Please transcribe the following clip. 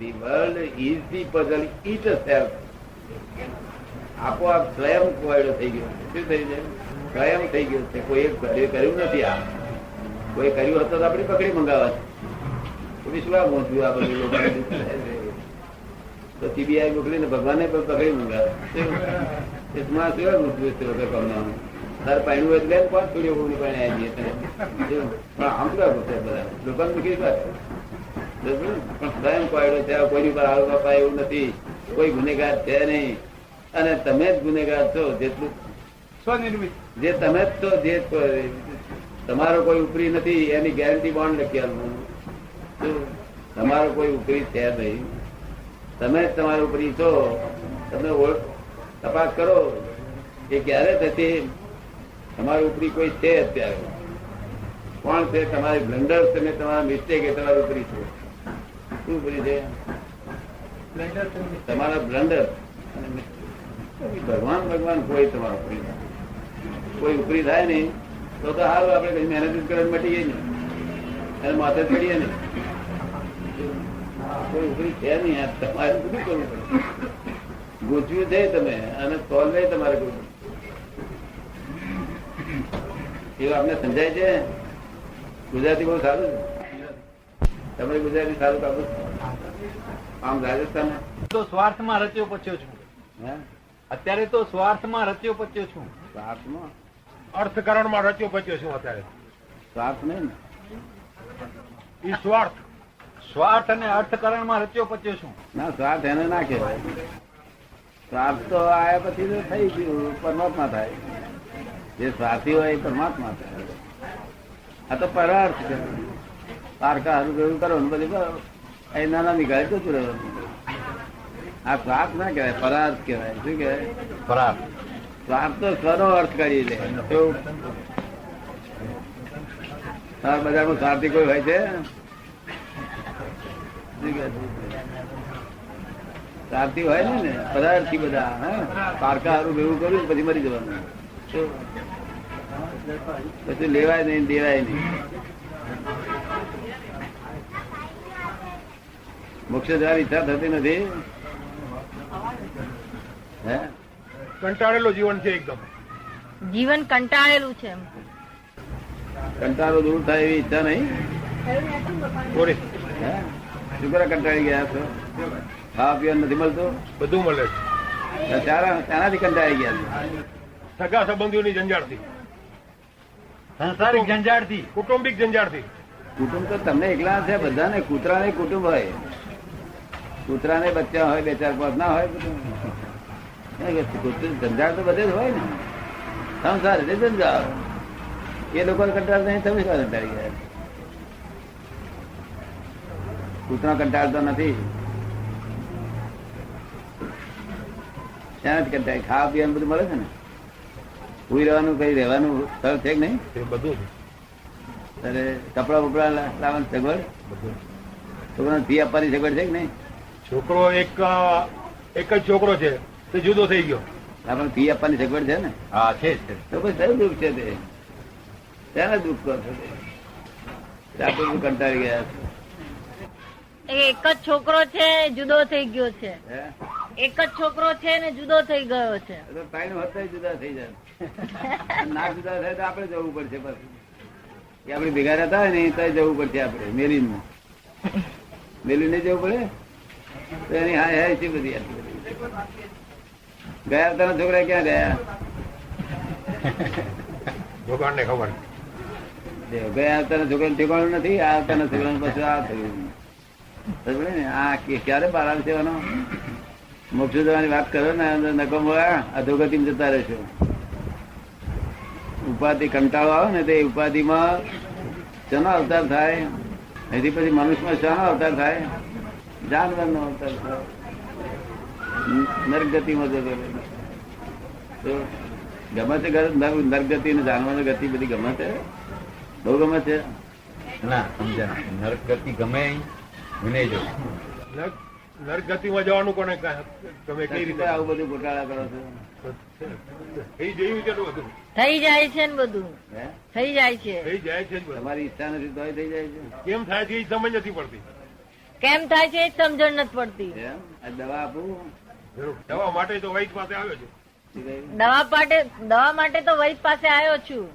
The world is the puzzle it self. આપોઆપ સ્વયં કોયડો થઈ ગયો. શું થઈ જાય? સ્વયં થઈ ગયો છે. કોઈ કર્યું નથી. આ કોઈ કર્યું હતું તો આપડી પકડી મંગાવવા છે. શું આ પહોંચ્યું આ બધું લોકો તો સીબીઆઈ મોકલીને ભગવાને પણ પકડી મંગાવે. એમાં શું મૃત્યુ છે વગર કમનાનું. તારે પાણી એટલે કોણ છોડીઓ કોઈ પાણી આવી જઈએ પણ આમ શું પૂછે બધા લોકોને મૂકી પણ સ્વયં કોયડો છે. કોઈની પર આરોપ અપાય એવું નથી. કોઈ ગુનેગાર છે નહીં. અને તમે જ ગુનેગાર છો. જેટલું સ્વનિર્મિત જે તમે જ છો, જે તમારો કોઈ ઉપરી નથી એની ગેરંટી બોન્ડ લખી આપવું. તમારો કોઈ ઉપરી છે નહીં. તમે જ તમારા ઉપરી છો. તમે તપાસ કરો એ ક્યારે થતી. તમારી ઉપરી કોઈ છે અત્યારે કોણ છે? તમારી બ્લન્ડર તમે તમારા મિસ્ટેક એ તમારી ઉપરી છે. શું ઉપરી છે? તમારા બ્લન્ડર. ભગવાન કોઈ તમારા ઉપરી કોઈ ઉપરી થાય ને તો સારું. આપડે કઈ મહેનત કરવા મટી ગઈ ને અને માથે ચડીએ ને કોઈ ઉપરી છે નહીં. તમારે બધું કરવું પડે. ગૂંચવ્યું છે તમે અને સોલ્વ તમારે કરવું. એવું આપને સમજાય છે. ગુજરાતી બહુ સારું છે. તમે ગુજરાતી સારું કાપો આમ રાજસ્થાન તો સ્વાર્થમાં રચ્યો પચ્યો છું. અત્યારે તો સ્વાર્થમાં રચ્યો પચ્યો છું. સ્વાર્થમાં અર્થકરણમાં રચ્યો પચ્યો છું અત્યારે. સ્વાર્થ નહીં ને સ્વાર્થ અને અર્થકરણમાં રચ્યો પચ્યો છું. ના સ્વાર્થ એને ના કહેવાય. સ્વાર્થ તો આયા પછી તો થઈ ગયું પરમાત્મા થાય. જે સ્વાર્થી હોય એ પરમાત્મા થાય. આ તો પરાર્થ છે. પારકા હારું ગયું કરો ને બધું કરો એ નાના નીકળે તો શું રહેવાનું. આ સ્વાર્થ ના કહેવાય, પરાર્થ કહેવાય. શું કહેવાય? પરાર્થ. સ્વાર્થ તો સ્વનો અર્થ કરી લે. બજારમાં સ્વાર્થી કોઈ હોય છે? સ્વાર્થી હોય ને પદાર્થી બધા. પારકા હારું ભેગું કર્યું પછી મરી જવાનું. પછી લેવાય નહીં દેવાય નહીં. મોક્ષ જવાની ઈચ્છા થતી નથી. હે કંટાળેલું જીવન છે. એકદમ જીવન કંટાળેલું છે. કંટાળો દૂર થાય એવી ઈચ્છા નહીં. શું કરે કંટાળી ગયા છો? ખાવા પીવાનું નથી મળતું? બધું મળે છે. ત્યાંનાથી કંટાળી ગયા છે. સગા સંબંધીઓની ઝંઝાળથી, સંસારિક ઝંઝાળથી, કુટુંબિક ઝંઝાળથી. કુટુંબ તો તમને એકલા છે બધાને. કૂતરાને કુટુંબ હોય. કૂતરાને બચ્ચા હોય 2-4-5 ના હોય. ઝંઝાળ તો બધે જ હોય ને. સંસાર એટલે ઝંઝાળ. એ લોકો કંટાળ નહીં. તમે કંટાળી ગયા. કૂતરા કંટાળતો નથી. ત્યાં જ કંટાળી. ખાવા પીવાનું બધું મળે છે ને. ઉઈ રહેવાનું કઈ રહેવાનું સરળ છે કે નહીં? બધું ત્યારે કપડા બપડા લાવવાની સગવડ, છોકરાને ફી આપવાની સગવડ છે કે નહીં? છોકરો એક જ છોકરો છે તે જુદો થઈ ગયો. આપણે ફી આપવાની સગવડ છે ને? હા છે. તો પછી કયું દુઃખ છે તે? ત્યાં દુઃખ કરો છો? આપણે કંટાળી ગયા છે. એક જ છોકરો છે જુદો થઈ ગયો છે. એક જ છોકરો છે ને જુદો થઈ ગયો છે. ત્રણ હતા જુદા થઈ જાય. ના જુદા થાય તો આપડે જવું પડશે. પછી આપડે ભેગા રહેતા હોય ને તો જવું પડશે. આપડે મેલી નહીં જવું પડે તો એની હાય હાય છે બધી. ગયા તારા છોકરા ક્યાં ગયા? ભગવાન ને ખબર. ગયા તારા છોકરા ઠેકાણું નથી. આ તારા છોકરા પછી આ થયું ને. આ ક્યારે બહાર આવશે? મોક્ષ જવાની વાત કરો ને નકમ અધોગતિ જતા રહેશો. ઉપાધિ કંટાળો આવે ને તે ઉપાધિમાં શાનો અવતાર થાય? એથી પછી મનુષ્યમાં શાનો અવતાર થાય? જાનવરનો અવતાર થાય. નરગતિમાં જતો ગમે છે. નરગતિ ને જાનવર ગતિ બધી ગમે છે. બહુ ગમે છે. ના સમજ્યા. નરક ગતિ ગમે વિનય જો નરગતિમાં જવાનું કોને તમે કઈ રીતે આવું બધું ઘોટાળા કરો છો? થઈ જોયું છે બધું. થઈ જાય છે ને બધું. થઈ જાય છે. થઈ જાય છે. તમારી ઈચ્છા નથી તો થઈ જાય છે. કેમ થાય છે એ સમજ નથી પડતી. કેમ થાય છે એ જ સમજણ નથી પડતી. એમ આ દવા આપું દવા માટે તો વૈદ પાસે આવ્યો છે. શું કહ્યું? દવા માટે તો વૈદ પાસે આવ્યો છું.